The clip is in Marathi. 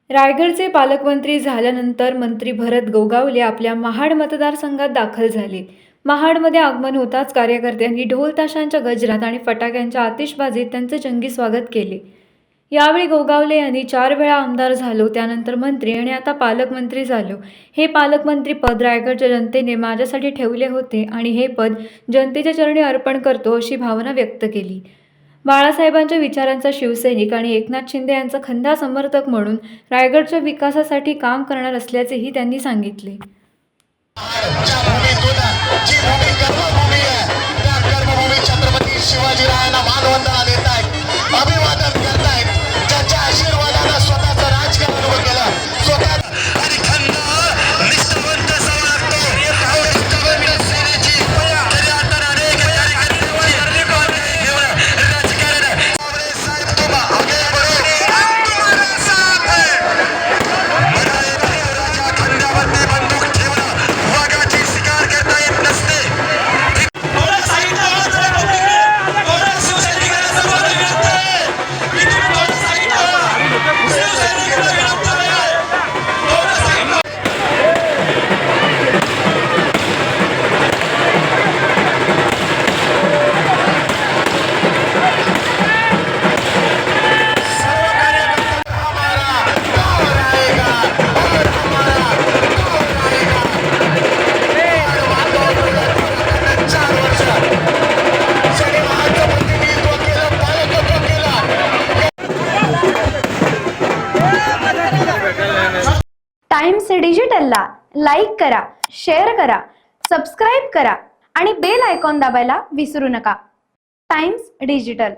रायगडचे पालकमंत्री झाल्यानंतर मंत्री भरत गोगावले आपल्या महाड मतदारसंघात दाखल झाले. महाडमध्ये आगमन होताच कार्यकर्त्यांनी ढोल ताशांच्या गजरात आणि फटाक्यांच्या आतिषबाजीत त्यांचे जंगी स्वागत केले. यावेळी गोगावले यांनी 4 वेळा आमदार झालो, त्यानंतर मंत्री आणि आता पालकमंत्री झालो. हे पालकमंत्री पद रायगडच्या जनतेने माझ्यासाठी ठेवले होते आणि हे पद जनतेच्या चरणी अर्पण करतो, अशी भावना व्यक्त केली. बाळासाहेबांच्या विचारांचा शिवसैनिक आणि एकनाथ शिंदे यांचा खंदा समर्थक म्हणून रायगडच्या विकासासाठी काम करणार असल्याचेही त्यांनी सांगितले. छत्रपती शिवाजीरायांना मानवंदना देत आहेत, अभिवादन करतायत. ज्यांच्या आशीर्वादानं स्वतःचं राजकारण उभं केलं, स्वतः आणि खंड निष्ठावंत असावा लागतो. निष्ठावंत सेनेची तरी आता अनेक राजकारण साहेब तुम आगे बढ़ो, हम तुम्हारा साथ है. राजा खंडावरती बंदूक ठेवणं वाघाची शिकार करता येत नसते. टाइम्स डिजिटलला लाईक करा, शेअर करा, सबस्क्राईब करा आणि बेल आयकॉन दाबायला विसरू नका. Times digital.